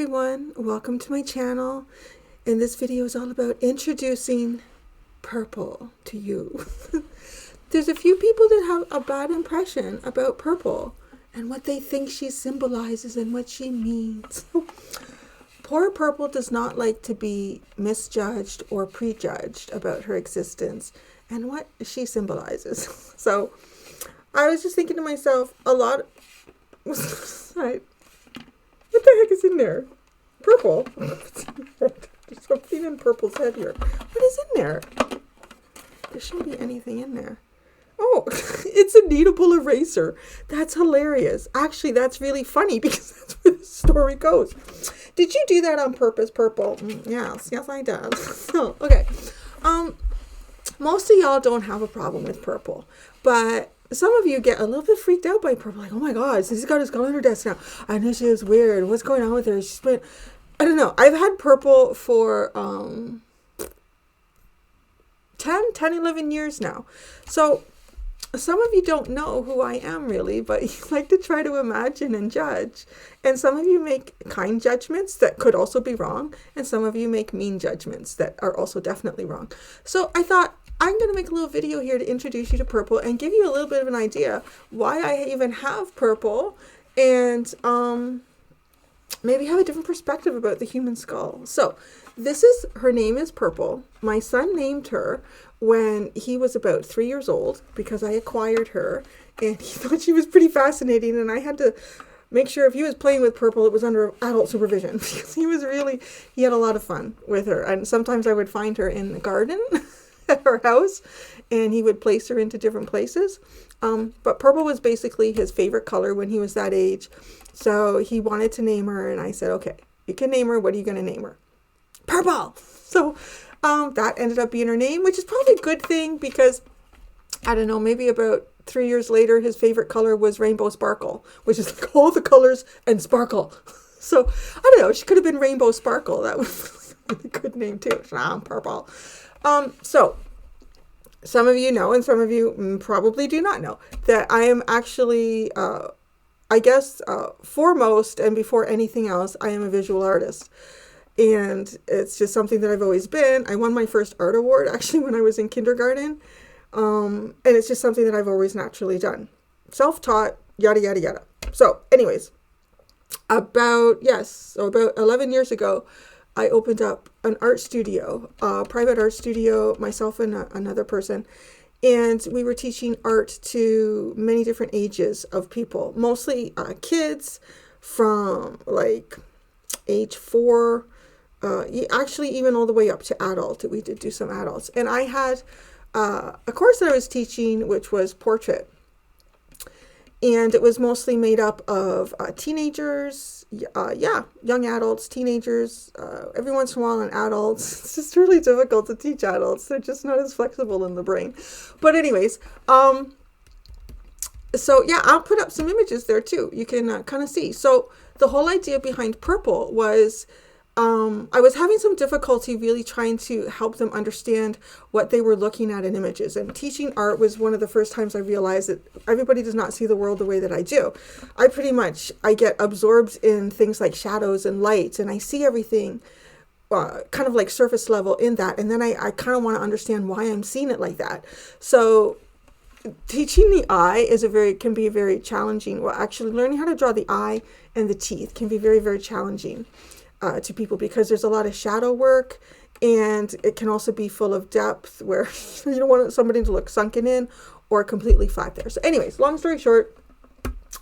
everyone, welcome to my channel, and this video is all about introducing purple to you. There's a few people that have a bad impression about purple and what they think she symbolizes and what she means. Poor Purple does not like to be misjudged or prejudged about her existence and what she symbolizes. So I was just thinking to myself, right. What the heck is in there? Purple. There's something in Purple's head here. What is in there? There shouldn't be anything in there. Oh, it's a kneadable eraser. That's hilarious. Actually, that's really funny because that's where the story goes. Did you do that on purpose, Purple? Yes, I did. So, okay. Most of y'all don't have a problem with purple, but some of you get a little bit freaked out by purple. Like, oh my God, she's got a skull on her desk now. I know she was weird. What's going on with her? She's been, I don't know. I've had purple for 11 years now. So some of you don't know who I am really, but you like to try to imagine and judge. And some of you make kind judgments that could also be wrong. And some of you make mean judgments that are also definitely wrong. So I thought, I'm going to make a little video here to introduce you to purple and give you a little bit of an idea why I even have purple and maybe have a different perspective about the human skull. So her name is Purple. My son named her when he was about 3 years old because I acquired her and he thought she was pretty fascinating, and I had to make sure if he was playing with Purple, it was under adult supervision because he had a lot of fun with her. And sometimes I would find her in the garden at our house and he would place her into different places. But purple was basically his favorite color when he was that age. So he wanted to name her and I said, okay, you can name her. What are you going to name her? Purple. So that ended up being her name, which is probably a good thing because I don't know, maybe about 3 years later, his favorite color was Rainbow Sparkle, which is like all the colors and sparkle. So I don't know, she could have been Rainbow Sparkle. That was a good name too. Purple. So some of you know, and some of you probably do not know, that I am actually, foremost and before anything else, I am a visual artist. And it's just something that I've always been. I won my first art award actually when I was in kindergarten. And it's just something that I've always naturally done. Self-taught, yada, yada, yada. So anyways, about 11 years ago, I opened up an art studio, a private art studio, myself and another person. And we were teaching art to many different ages of people, mostly kids from like age 4, actually even all the way up to adult. We did do some adults. And I had a course that I was teaching, which was portrait. And it was mostly made up of teenagers, young adults, teenagers, every once in a while an adults. It's just really difficult to teach adults. They're just not as flexible in the brain. But anyways, so yeah, I'll put up some images there too. You can kind of see. So the whole idea behind purple was I was having some difficulty really trying to help them understand what they were looking at in images. And teaching art was one of the first times I realized that everybody does not see the world the way that I do. I get absorbed in things like shadows and lights, and I see everything kind of like surface level in that. And then I kind of want to understand why I'm seeing it like that. So teaching the eye can be very challenging. Well, actually learning how to draw the eye and the teeth can be very, very challenging to people because there's a lot of shadow work, and it can also be full of depth where you don't want somebody to look sunken in or completely flat there. So anyways, long story short,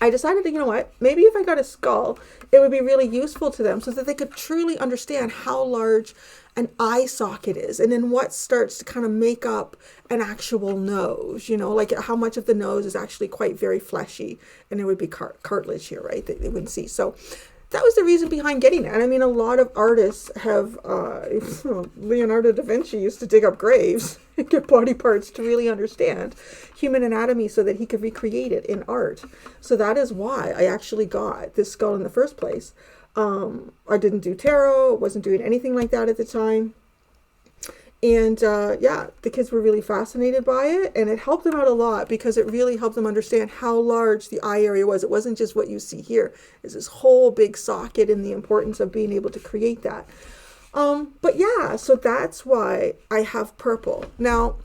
I decided that, you know what, maybe if I got a skull, it would be really useful to them so that they could truly understand how large an eye socket is, and then what starts to kind of make up an actual nose, like how much of the nose is actually quite very fleshy, and there would be cartilage here, right, that they wouldn't see. So that was the reason behind getting it. And I mean, a lot of artists have, Leonardo da Vinci used to dig up graves and get body parts to really understand human anatomy so that he could recreate it in art. So that is why I actually got this skull in the first place. I didn't do tarot, wasn't doing anything like that at the time. And the kids were really fascinated by it, and it helped them out a lot because it really helped them understand how large the eye area was. It wasn't just what you see here. It's this whole big socket, and the importance of being able to create that. But yeah, so that's why I have purple. Now,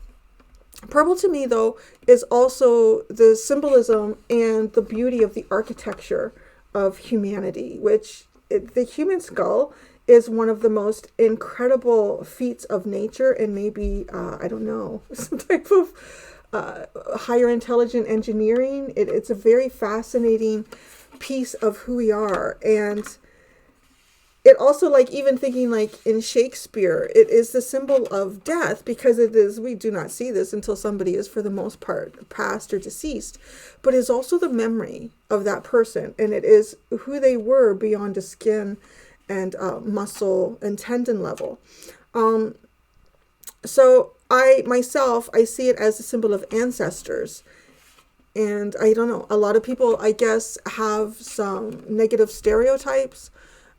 purple to me, though, is also the symbolism and the beauty of the architecture of humanity, which the human skull is one of the most incredible feats of nature, and maybe, I don't know, some type of higher intelligent engineering. It's a very fascinating piece of who we are. And it also, like, even thinking like in Shakespeare, it is the symbol of death, because it is, we do not see this until somebody is for the most part passed or deceased, but it's also the memory of that person, and it is who they were beyond a skin and muscle and tendon level. So I see it as a symbol of ancestors. And I don't know, a lot of people, I guess, have some negative stereotypes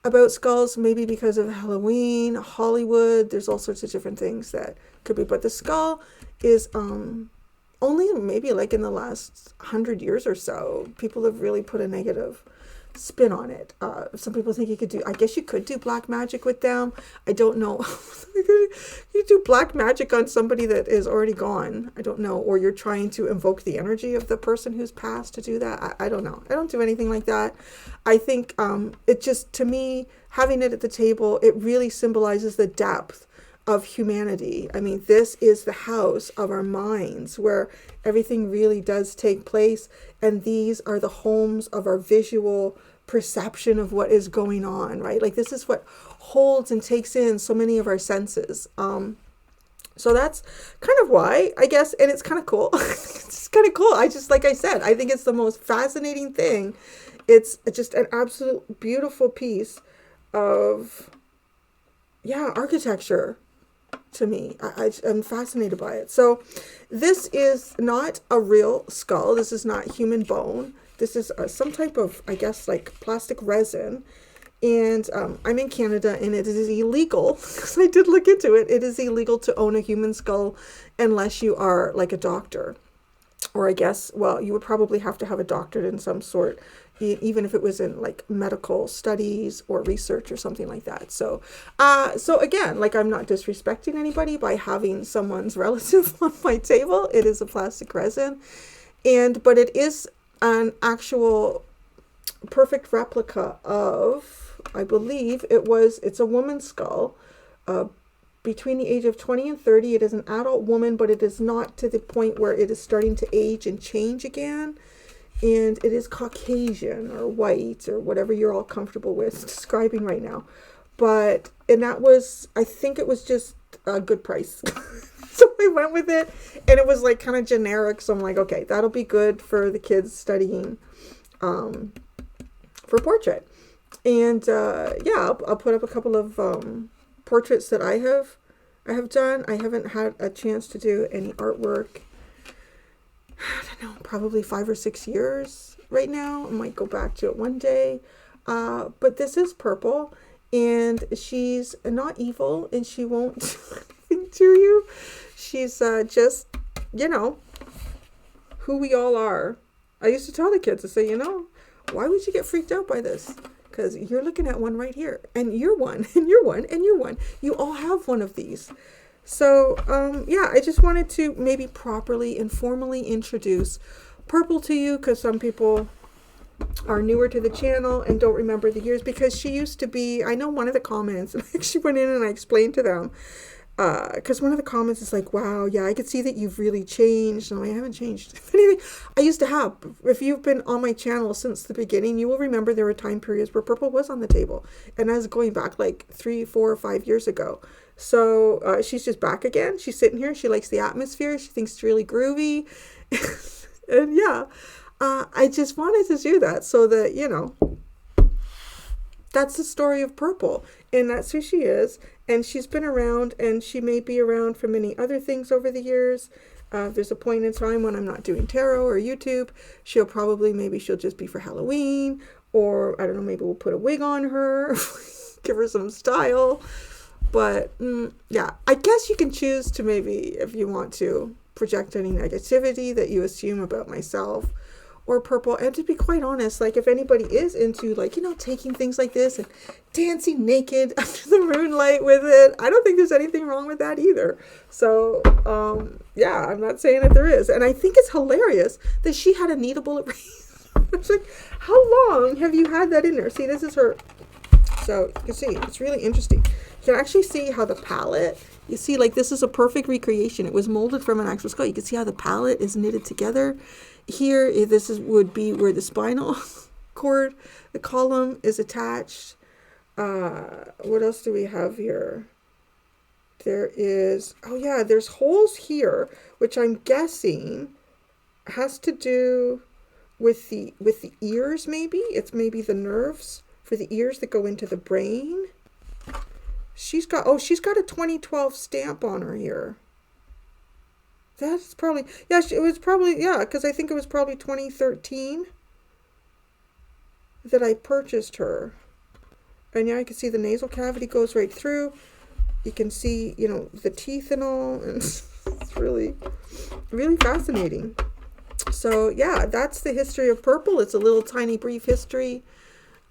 about skulls, maybe because of Halloween, Hollywood. There's all sorts of different things that could be, but the skull is only maybe like in the last 100 years or so, people have really put a negative spin on it. Some people think I guess you could do black magic with them. I don't know. You do black magic on somebody that is already gone. I don't know. Or you're trying to invoke the energy of the person who's passed to do that. I don't know. I don't do anything like that. I think it just, to me, having it at the table, it really symbolizes the depth of humanity. I mean, this is the house of our minds where everything really does take place. And these are the homes of our visual perception of what is going on, right? Like, this is what holds and takes in so many of our senses. So that's kind of why, I guess, and it's kind of cool. It's kind of cool. Like I said, I think it's the most fascinating thing. It's just an absolute beautiful piece of, architecture to me. I'm fascinated by it. So this is not a real skull. This is not human bone. This is some type of, I guess, like plastic resin. And I'm in Canada, and it is illegal, because I did look into it. It is illegal to own a human skull unless you are like a doctor. Or I guess, well, you would probably have to have a doctorate in some sort, even if it was in like medical studies or research or something like that. So again, like, I'm not disrespecting anybody by having someone's relative on my table. It is a plastic resin, but it is an actual perfect replica of, I believe it's a woman's skull, between the age of 20 and 30. It is an adult woman, but it is not to the point where it is starting to age and change again. And it is Caucasian or white or whatever you're all comfortable with describing right now. And that was, I think it was just a good price. So I went with it, and it was like kind of generic. So I'm like, okay, that'll be good for the kids studying for portrait. And I'll put up a couple of portraits that I have done. I haven't had a chance to do any artwork, I don't know, probably 5 or 6 years right now. I might go back to it one day. But this is purple, and she's not evil, and she won't do anything to you. She's just, who we all are. I used to tell the kids, to say, why would you get freaked out by this? Because you're looking at one right here, and you're one, and you're one, and you're one. You all have one of these. So, I just wanted to maybe properly and formally introduce purple to you, because some people are newer to the channel and don't remember the years, because she used to be, I know one of the comments, and I actually went in and I explained to them, because one of the comments is like, wow, yeah, I could see that you've really changed. No, I haven't changed. If anything, I used to have. If you've been on my channel since the beginning, you will remember there were time periods where purple was on the table. And I was going back like 3, 4, or 5 years ago. So she's just back again. She's sitting here. She likes the atmosphere. She thinks it's really groovy. And I just wanted to do that so that, that's the story of purple. And that's who she is. And she's been around, and she may be around for many other things over the years. There's a point in time when I'm not doing tarot or YouTube. Maybe she'll just be for Halloween, or I don't know, maybe we'll put a wig on her, give her some style. But yeah, I guess you can choose to maybe, if you want to, project any negativity that you assume about myself or purple. And to be quite honest, like if anybody is into like, taking things like this and dancing naked under the moonlight with it, I don't think there's anything wrong with that either. So yeah, I'm not saying that there is. And I think it's hilarious that she had a kneadable eraser. It's like, how long have you had that in there? See, this is her. So you can see, it's really interesting. You can actually see how the palette, you see like this is a perfect recreation. It was molded from an actual skull. You can see how the palette is knitted together. Here, would be where the spinal cord, the column is attached. What else do we have here? There is, there's holes here, which I'm guessing has to do with the ears maybe. It's maybe the nerves for the ears that go into the brain. She's got a 2012 stamp on her here. That's probably, because I think it was probably 2013 that I purchased her. And yeah, you can see the nasal cavity goes right through. You can see, the teeth and all. And it's really, really fascinating. So yeah, that's the history of purple. It's a little tiny brief history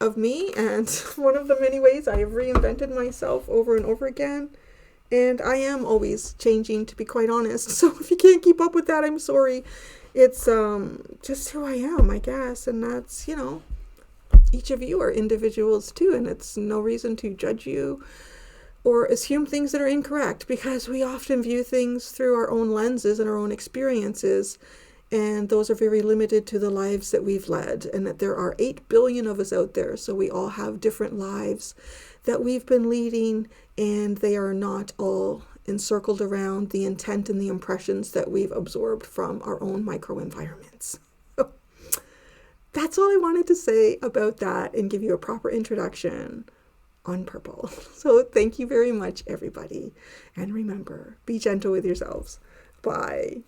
of me. And one of the many ways I have reinvented myself over and over again. And I am always changing, to be quite honest. So if you can't keep up with that, I'm sorry. It's just who I am, I guess. And that's, each of you are individuals too. And it's no reason to judge you or assume things that are incorrect, because we often view things through our own lenses and our own experiences. And those are very limited to the lives that we've led. And that there are 8 billion of us out there. So we all have different lives that we've been leading, and they are not all encircled around the intent and the impressions that we've absorbed from our own microenvironments. So that's all I wanted to say about that and give you a proper introduction on purple. So thank you very much, everybody. And remember, be gentle with yourselves. Bye.